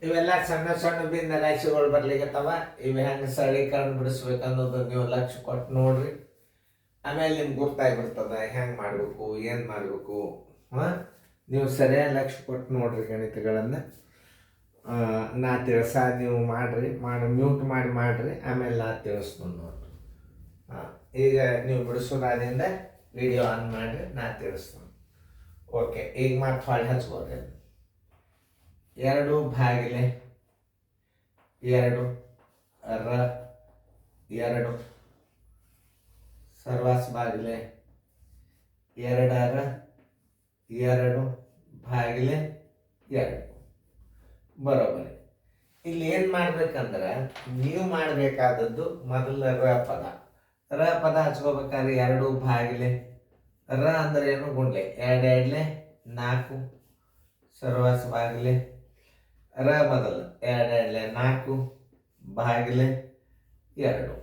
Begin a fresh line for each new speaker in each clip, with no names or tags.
ಇವೆಲ್ಲ ಸಣ್ಣ ಸಣ್ಣ ಭಿನ್ನ ರಾಶಿಗಳು ಬರ್ಲಿಕ್ಕತ್ತವ. ಇವು ಹೆಂಗೆ ಸರಳೀಕರಣ ಬಿಡಿಸ್ಬೇಕು ಅನ್ನೋದು ನೀವು ಲಕ್ಷ್ಯ ಕೊಟ್ಟು ನೋಡ್ರಿ. ಆಮೇಲೆ ನಿಮ್ಗೆ ಗೊತ್ತಾಗ್ಬಿಡ್ತದ ಹೆಂಗೆ ಮಾಡಬೇಕು, ಏನು ಮಾಡಬೇಕು. ನೀವು ಸರಿಯಾಗಿ ಲಕ್ಷ್ಯ ಕೊಟ್ಟು ನೋಡ್ರಿ ಗಣಿತಗಳನ್ನು. ನಾ ತಿಳಿಸ ನೀವು ಮಾಡಿರಿ, ಮ್ಯೂಟ್ ಮಾಡಿರಿ. ಆಮೇಲೆ ನಾ ತಿಳಿಸ್ತೀನಿ ನೋಡ್ರಿ. ಈಗ ನೀವು ಬಿಡಿಸೋದಾದಿಂದ ವಿಡಿಯೋ ಆನ್ ಮಾಡಿರಿ, ನಾ ತಿಳಿಸ್ತೀನಿ. ಓಕೆ, ಈಗ ಮತ್ತೆ ಹೊಳ್ಳಿ ಹಚ್ಕೋರಿ. 2 ಭಾಗಿಲೆ 2 ರ 2 ಸರ್ವಾಸ್ ಭಾಗಿಲೆ 2 ರ 2 ಭಾಗಿಲೆ 2 ಬರೋಬರಿ. ಇಲ್ಲಿ ಏನು ಮಾಡ್ಬೇಕಂದ್ರೆ ನೀವು ಮಾಡಬೇಕಾದದ್ದು ಮೊದಲ ರ ಪದ ಹಚ್ಕೋಬೇಕಾದ್ರೆ 2 ಭಾಗಿಲೆ ರ ಅಂದ್ರೆ ಏನು ಗುಂಡ್ಲೆ 2 2 4 ಸರ್ವಾಸ ಭಾಗಿಲೆ ರ ಮೊದಲು 2 2 4 ಭಾಗಿಲೆ 2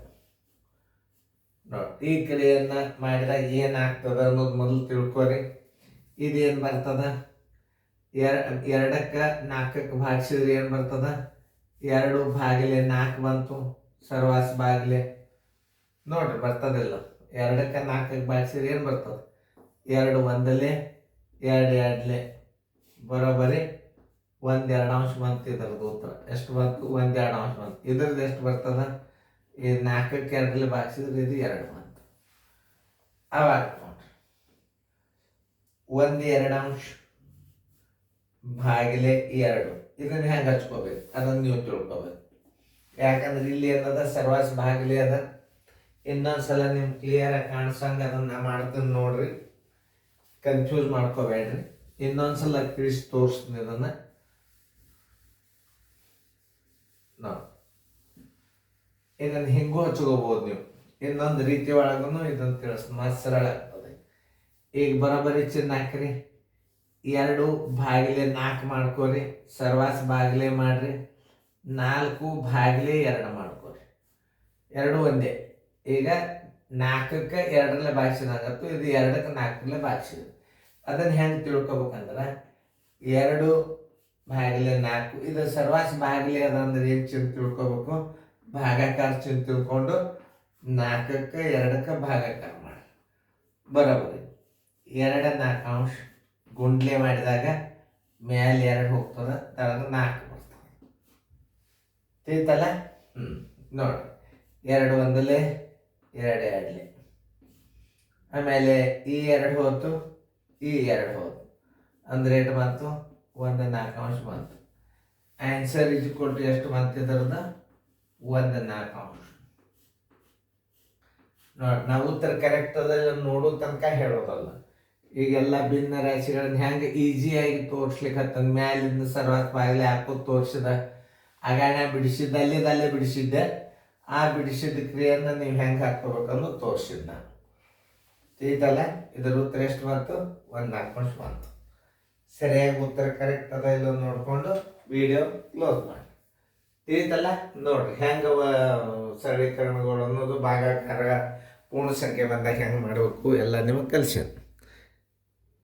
ನೋಡಿ. ಈ ಕ್ರಿಯೆಯನ್ನು ಮಾಡಿದಾಗ ಏನಾಗ್ತದ ಅನ್ನೋದು ಮೊದಲು ತಿಳ್ಕೊರಿ. ಇದೇನು ಬರ್ತದ, 2ಕ್ಕೆ 4ಕ್ಕೆ ಭಾಗಿಸಿದ್ರೆ ಏನು ಬರ್ತದ, 2 ಭಾಗಿಲೆ 4 ಬಂತು. ಸರ್ವಾಸ ಭಾಗಿಲೆ ನೋಡ್ರಿ ಬರ್ತದಿಲ್ಲ. 2ಕ್ಕೆ 4ಕ್ಕೆ ಭಾಗಿಸಿದ್ರೆ ಏನು ಬರ್ತದೆ, 2 1 2 2 ಬರೋಬರಿ 1 2 ಅಂಶ ಬಂತು. ಇದ್ರದ್ದು ಉತ್ತರ ಎಷ್ಟು ಬಂತು, 1 2 ಅಂಶ ಬಂತು. ಇದ್ರದ್ದು ಎಷ್ಟು ಬರ್ತದ, ಈ 4ಕ್ಕೆ 2 ಭಾಗಿಸಿದ್ರೆ ಇದು 2 ಬಂತು. ಅವಾಗ ನೋಡ್ರಿ 1 2 ಅಂಶ ಭಾಗಿಲೆ 2 ಇದನ್ನ ಹೆಂಗೆ ಹಚ್ಕೋಬೇಕು ಅದನ್ನು ನೀವು ತಿಳ್ಕೊಬೇಕು. ಯಾಕಂದ್ರೆ ಇಲ್ಲಿ ಏನದ ಸರ್ವಾಸ ಭಾಗಿಲೆ ಅದ. ಇನ್ನೊಂದ್ಸಲ ನಿಮ್ಗೆ ಕ್ಲಿಯರ್ ಆಗಿ ಕಾಣಿಸಂಗೆ ಅದನ್ನ ಮಾಡ್ತೀನಿ ನೋಡ್ರಿ, ಕನ್ಫ್ಯೂಸ್ ಮಾಡ್ಕೋಬೇಡ್ರಿ. ಇನ್ನೊಂದ್ಸಲ ತಿಳಿಸಿ ತೋರಿಸ್ತೀನಿ ಇದನ್ನ. ಇದನ್ನು ಹಿಂಗೂ ಹಚ್ಕೋಬಹುದು ನೀವು. ಇನ್ನೊಂದು ರೀತಿ ಒಳಗೂ ಇದನ್ನು ತಿಳಿಸ್ತೀನಿ, ಮತ್ತೆ ಸರಳ ಆಗ್ತದೆ. ಈಗ ಬರೋಬ್ಬರಿ ಚಿನ್ನ ಹಾಕ್ರಿ. 2 ಭಾಗಿಲೆ 4 ಮಾಡ್ಕೋರಿ, ಸರ್ವಾಸ ಭಾಗಿಲೆ ಮಾಡ್ರಿ. 4 ಭಾಗಿಲೆ 2 ಮಾಡ್ಕೋರಿ. 2 ಒಂದೇ. ಈಗ 4ಕ್ಕೆ 2 ಭಾಗಿಸಿದಾಗತ್ತು, ಇದು 2ಕ್ಕೆ 4 ಭಾಗಿಸಿದ್ರು. ಅದನ್ನು ಹೆಂಗೆ ತಿಳ್ಕೊಬೇಕಂದ್ರೆ 2 ಭಾಗಿಲೆ 4 ಇದು ಸರ್ವಾಸ ಭಾಗಿಲೆ ಅದಂದ್ರೆ ಏನು ಚಿಂತೆ ತಿಳ್ಕೊಬೇಕು, ಭಾಗಾಕಾರ ಚಿಂತೆ ತಿಳ್ಕೊಂಡು 4ಕ್ಕೆ 2ಕ್ಕೆ ಭಾಗಾಕಾರ ಮಾಡಿ ಬರೋಬರಿ. 2 4 ಅಂಶ ಗುಂಡ್ಲೆ ಮಾಡಿದಾಗ ಮೇಲೆ 2 ಹೋಗ್ತದೆ, ತಳಗ 4 ಬರ್ತದೆ. ತಿಳಿತಲ್ಲ? ನೋಡ್ರಿ 2 1 2 2 ಆಮೇಲೆ ಈ 2 ಹೋತು, ಈ 2 ಹೋತು ಅಂದ್ರೆ ಎಷ್ಟು ಬಂತು, 1 4 ಅಂಶ ಬಂತು. ಆನ್ಸರ್ ಇಸ್ ಈಕ್ವಲ್ ಟು ಎಷ್ಟು ಬಂತು ಇದರದ, 1 4 ಅಂಶ. ನೋಡಿ, ನಾವು ಉತ್ತರ ಕರೆಕ್ಟ್ ಅದಲ್ಲ ನೋಡೋ ತನಕ ಹೇಳೋದಲ್ಲ. ಈಗೆಲ್ಲ ಭಿನ್ನ ರಾಶಿಗಳನ್ನ ಹೆಂಗೆ ಈಸಿಯಾಗಿ ತೋರಿಸ್ಲಿಕ್ಕೆ ಮ್ಯಾಲಿಂದ ಸರ್ವಾಸ ಬಾಗಿಲೆ ಹಾಕೋದು ತೋರಿಸಿದ. ಆಗಾಣ ಬಿಡಿಸಿದ್ದ ಅಲ್ಲೇ ಬಿಡಿಸಿದ್ದೆ. ಆ ಬಿಡಿಸಿದ ಕ್ರಿಯೆಯನ್ನು ನೀವು ಹೆಂಗೆ ಹಾಕ್ಕೋಬೇಕನ್ನು ತೋರಿಸಿದ್ದ ನಾನು. ತಿಳಿತಲ್ಲ? ಇದರ ಉತ್ತರ ಎಷ್ಟು ಬಂತು, 1 4 ಅಂಶ ಬಂತು. ಸರಿಯಾಗಿ ಉತ್ತರ ಕರೆಕ್ಟ್ ಅದ ಇಲ್ಲ ನೋಡಿಕೊಂಡು ವಿಡಿಯೋ ಕ್ಲೋಸ್ ಮಾಡಿ. ತಿಳಿತಲ್ಲ? ನೋಡ್ರಿ ಹೆಂಗೆ ಸರಳೀಕರಣಗಳು ಅನ್ನೋದು ಭಾಗಾಕಾರ ಪೂರ್ಣ ಸಂಖ್ಯೆ ಬಂದಾಗ ಹೆಂಗೆ ಮಾಡಬೇಕು ಎಲ್ಲ ನಿಮಗೆ ಕಲಿಸ್ಯಾರ.